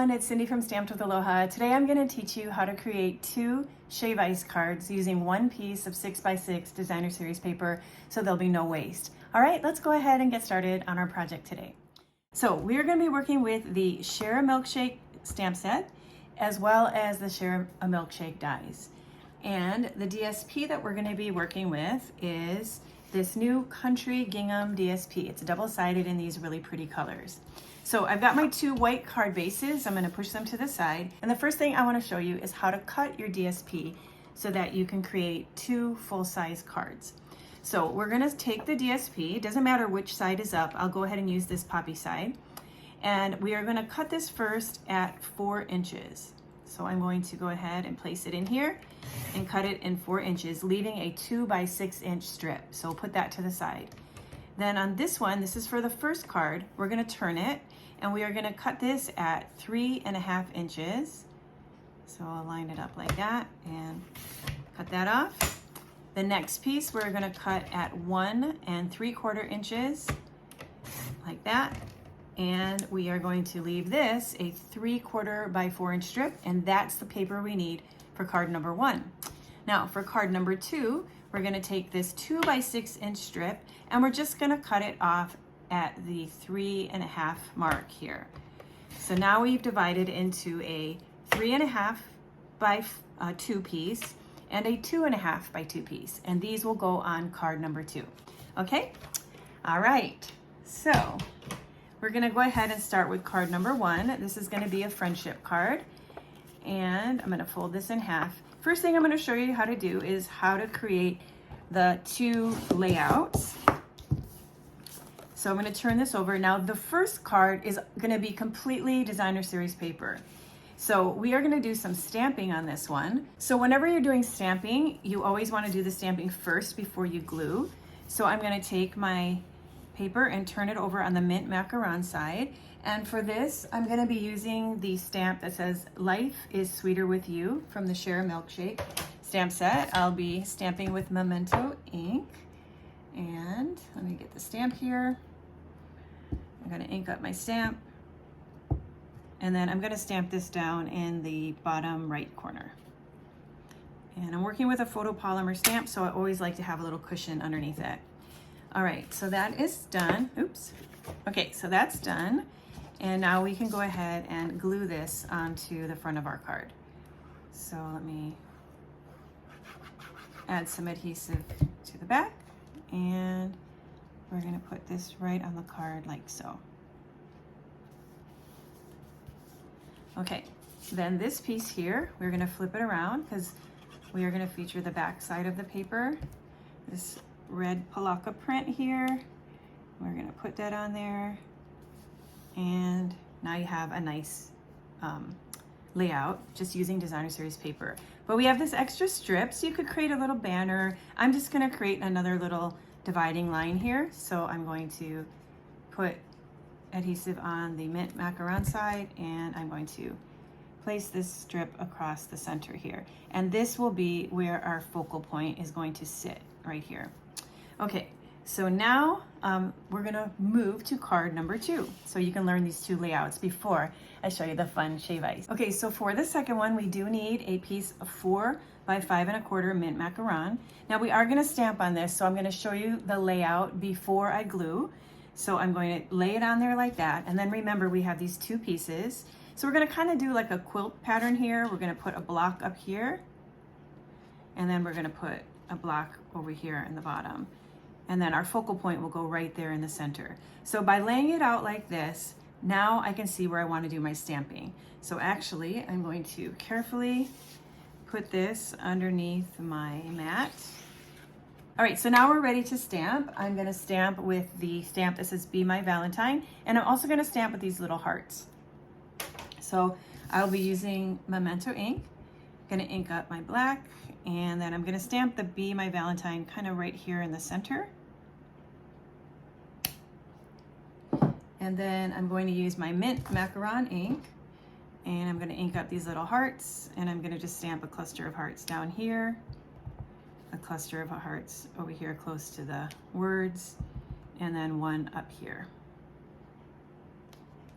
everyone, it's Cindy from Stamped with Aloha. Today I'm going to teach you how to create 2 shave ice cards using one piece of 6x6 designer series paper so there'll be no waste. All right, let's go ahead and get started on our project today. So we are going to be working with the Share a Milkshake stamp set as well as the Share a Milkshake dies. And the DSP that we're going to be working with is this new Country Gingham DSP. It's double-sided in these really pretty colors. So I've got my 2 white card bases. I'm going to push them to the side. And the first thing I want to show you is how to cut your DSP so that you can create 2 full-size cards. So we're going to take the DSP. It doesn't matter which side is up. I'll go ahead and use this poppy side. And we are going to cut this first at 4 inches. So I'm going to go ahead and place it in here and cut it in 4 inches, leaving a 2 by 6 inch strip. So we'll put that to the side. Then on this one, this is for the first card, we're going to turn it and we are going to cut this at 3.5 inches. So I'll line it up like that and cut that off. The next piece we're going to cut at 1 3/4 inches like that. And we are going to leave this a 3/4 by 4 inch strip, and that's the paper we need for card number 1. Now for card number 2, we're going to take this 2 by 6 inch strip and we're just going to cut it off at the 3.5 mark here. So now we've divided into a 3.5 by 2 piece and a 2.5 by 2 piece, and these will go on card number 2. Okay, all right, so we're going to go ahead and start with card number 1. This is going to be a friendship card, and I'm going to fold this in half. First thing I'm going to show you how to do is how to create the 2 layouts. So I'm going to turn this over. Now the first card is going to be completely designer series paper. So we are going to do some stamping on this one. So whenever you're doing stamping, you always want to do the stamping first before you glue. So I'm going to take my paper and turn it over on the mint macaron side. And for this, I'm going to be using the stamp that says "Life is Sweeter with You" from the Share a Milkshake stamp set. I'll be stamping with Memento ink. And let me get the stamp here. I'm going to ink up my stamp. And then I'm going to stamp this down in the bottom right corner. And I'm working with a photopolymer stamp, so I always like to have a little cushion underneath it. All right, so that is done. Oops. Okay, so that's done. And now we can go ahead and glue this onto the front of our card. So let me add some adhesive to the back, and we're going to put this right on the card like so. Okay, then this piece here, we're going to flip it around because we are going to feature the back side of the paper. This red palaka print here, we're going to put that on there, and now you have a nice layout just using designer series paper. But we have this extra strip, so you could create a little banner. I'm just going to create another little dividing line here, so I'm going to put adhesive on the mint macaron side, and I'm going to place this strip across the center here, and this will be where our focal point is going to sit right here. Okay, so now we're gonna move to card number 2, so you can learn these 2 layouts before I show you the fun shave ice. Okay, so for the second one, we do need a piece of 4 by 5 1/4 mint macaron. Now we are gonna stamp on this, so I'm gonna show you the layout before I glue. So I'm going to lay it on there like that, and then remember we have these 2 pieces. So we're gonna kind of do like a quilt pattern here. We're gonna put a block up here, and then we're gonna put a block over here in the bottom. And then our focal point will go right there in the center. So by laying it out like this, now I can see where I want to do my stamping. So actually, I'm going to carefully put this underneath my mat. All right, so now we're ready to stamp. I'm going to stamp with the stamp that says "Be My Valentine," and I'm also going to stamp with these little hearts. So I'll be using Memento ink. I'm going to ink up my black, and then I'm going to stamp the "Be My Valentine" kind of right here in the center. And then I'm going to use my mint macaron ink, and I'm going to ink up these little hearts, and I'm going to just stamp a cluster of hearts down here, a cluster of hearts over here close to the words, and then one up here.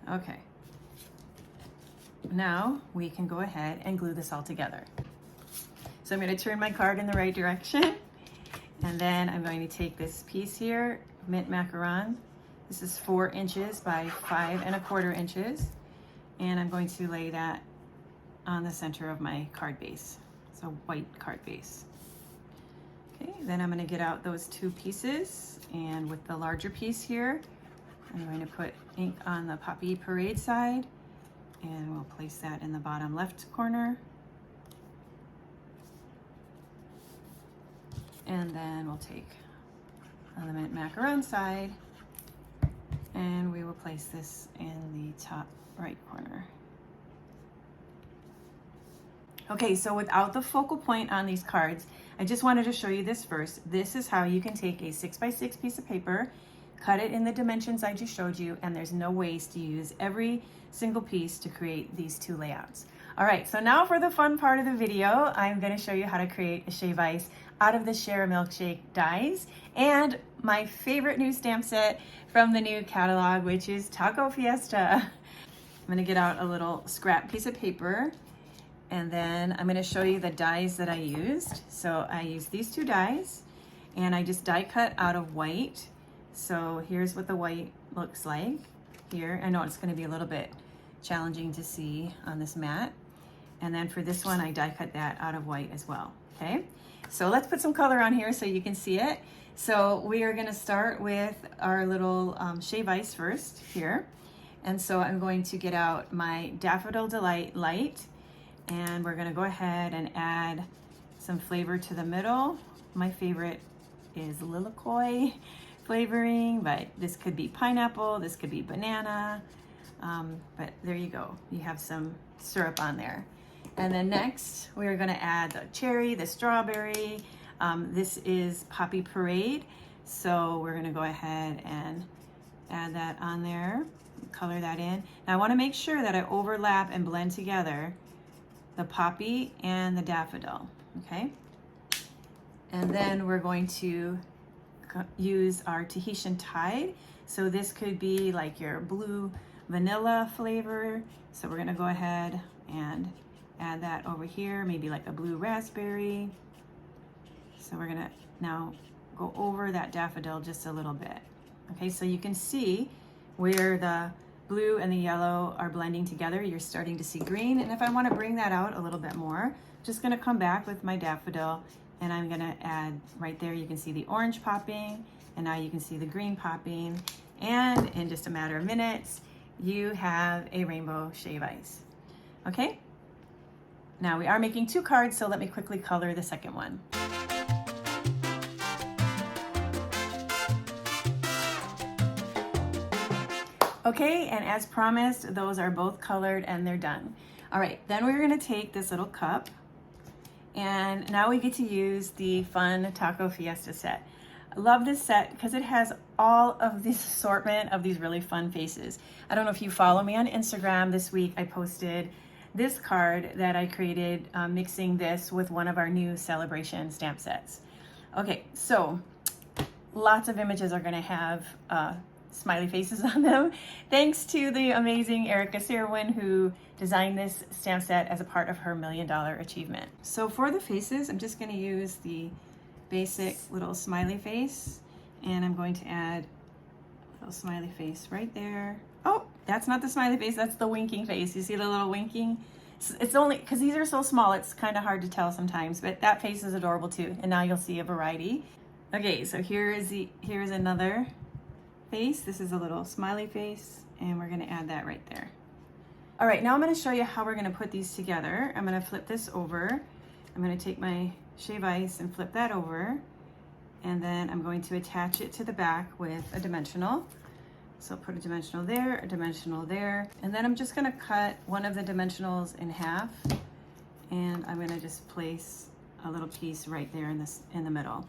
Okay. Now we can go ahead and glue this all together. So I'm going to turn my card in the right direction, and then I'm going to take this piece here, mint macaron. This is 4 inches by 5 1/4 inches, and I'm going to lay that on the center of my card base. It's a white card base. Okay, then I'm going to get out those 2 pieces, and with the larger piece here, I'm going to put ink on the Poppy Parade side, and we'll place that in the bottom left corner. And then we'll take on the mint macaron side, and we will place this in the top right corner. Okay, so without the focal point on these cards, I just wanted to show you this first. This is how you can take a 6x6 piece of paper, cut it in the dimensions I just showed you, and there's no waste. You use every single piece to create these 2 layouts. All right, so now for the fun part of the video, I'm going to show you how to create a shave ice out of the Share a Milkshake dies and my favorite new stamp set from the new catalog, which is Taco Fiesta. I'm going to get out a little scrap piece of paper, and then I'm going to show you the dies that I used. So I used these 2 dies, and I just die cut out of white. So here's what the white looks like here. I know it's going to be a little bit challenging to see on this mat. And then for this one, I die cut that out of white as well. Okay, so let's put some color on here so you can see it. So we are going to start with our little shave ice first here. And so I'm going to get out my Daffodil Delight Light, and we're going to go ahead and add some flavor to the middle. My favorite is lilikoi flavoring, but this could be pineapple, this could be banana, but there you go. You have some syrup on there. And then next, we're going to add the cherry, the strawberry. This is Poppy Parade, so we're going to go ahead and add that on there, color that in. Now I want to make sure that I overlap and blend together the poppy and the daffodil, okay? And then we're going to use our Tahitian Tide. So this could be like your blue vanilla flavor. So we're going to go ahead and add that over here, maybe like a blue raspberry. So we're gonna now go over that daffodil just a little bit. Okay, so you can see where the blue and the yellow are blending together. You're starting to see green, and if I want to bring that out a little bit more, just gonna come back with my daffodil, and I'm gonna add right there. You can see the orange popping, and now you can see the green popping, and in just a matter of minutes, you have a rainbow shave ice. Okay? Now we are making 2 cards, so let me quickly color the second one. Okay, and as promised, those are both colored and they're done. All right, then we're gonna take this little cup, and now we get to use the fun Taco Fiesta set. I love this set because it has all of this assortment of these really fun faces. I don't know if you follow me on Instagram. This week I posted this card that I created mixing this with one of our new celebration stamp sets. Okay, so lots of images are gonna have smiley faces on them. Thanks to the amazing Erica Serwin, who designed this stamp set as a part of her $1 million achievement. So for the faces, I'm just gonna use the basic little smiley face, and I'm going to add a little smiley face right there. Oh, that's not the smiley face, that's the winking face. You see the little winking? It's only, because these are so small, it's kind of hard to tell sometimes, but that face is adorable too, and now you'll see a variety. Okay, so here's another face. This is a little smiley face, and we're gonna add that right there. All right, now I'm gonna show you how we're gonna put these together. I'm gonna flip this over. I'm gonna take my shave ice and flip that over, and then I'm going to attach it to the back with a dimensional. So put a dimensional there, and then I'm just gonna cut one of the dimensionals in half, and I'm gonna just place a little piece right there in the middle.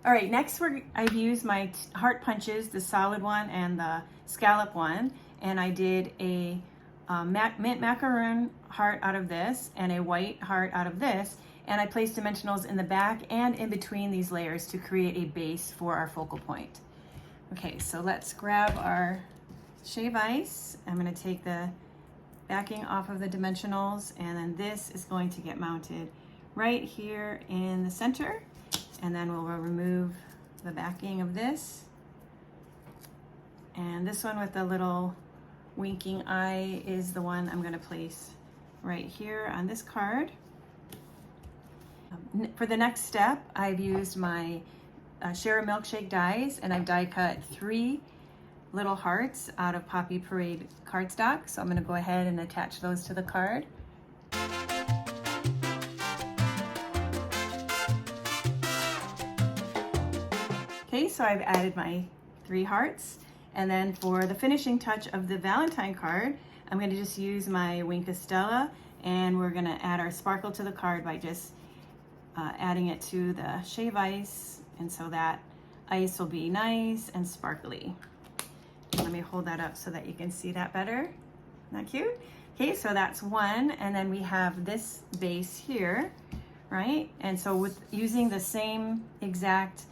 All right, next I've used my heart punches, the solid one and the scallop one, and I did a mint macaroon heart out of this and a white heart out of this, and I placed dimensionals in the back and in between these layers to create a base for our focal point. Okay, so let's grab our shave ice. I'm gonna take the backing off of the dimensionals, and then this is going to get mounted right here in the center, and then we'll remove the backing of this. And this one with the little winking eye is the one I'm going to place right here on this card. For the next step, I've used my Share a Milkshake dies, and I've die cut 3 little hearts out of Poppy Parade cardstock. So I'm going to go ahead and attach those to the card. Okay, so I've added my 3 hearts. And then for the finishing touch of the Valentine card, I'm going to just use my Wink of Stella, and we're going to add our sparkle to the card by just adding it to the shave ice, and so that ice will be nice and sparkly. Let me hold that up so that you can see that better. Isn't that cute? Okay, so that's one, and then we have this base here, right? And so with using the same exact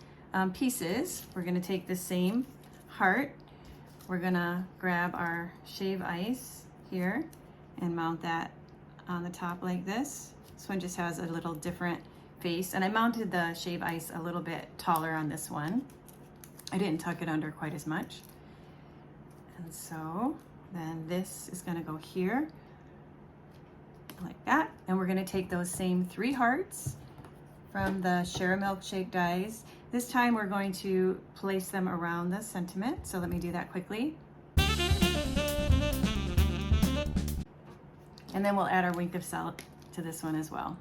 pieces, we're going to take the same heart. We're gonna grab our shave ice here and mount that on the top like this. This one just has a little different face, and I mounted the shave ice a little bit taller on this one. I didn't tuck it under quite as much. And so then this is gonna go here like that. And we're gonna take those same 3 hearts from the Share a Milkshake dies. This time we're going to place them around the sentiment. So let me do that quickly. And then we'll add our Wink of Stella to this one as well.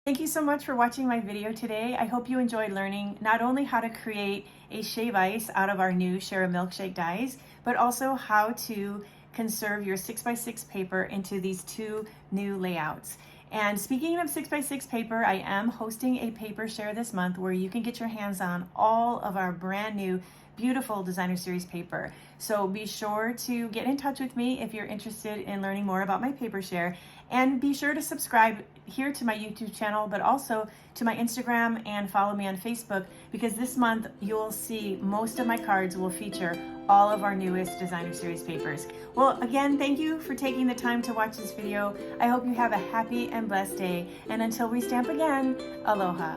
Thank you so much for watching my video today. I hope you enjoyed learning not only how to create a shave ice out of our new Share a Milkshake dies, but also how to conserve your 6x6 paper into these 2 new layouts. And speaking of 6x6 paper, I am hosting a paper share this month where you can get your hands on all of our brand new beautiful designer series paper. So be sure to get in touch with me if you're interested in learning more about my paper share, and be sure to subscribe here to my YouTube channel, but also to my Instagram, and follow me on Facebook, because this month you'll see most of my cards will feature all of our newest designer series papers. Well, again, thank you for taking the time to watch this video. I hope you have a happy and blessed day, and until we stamp again, aloha.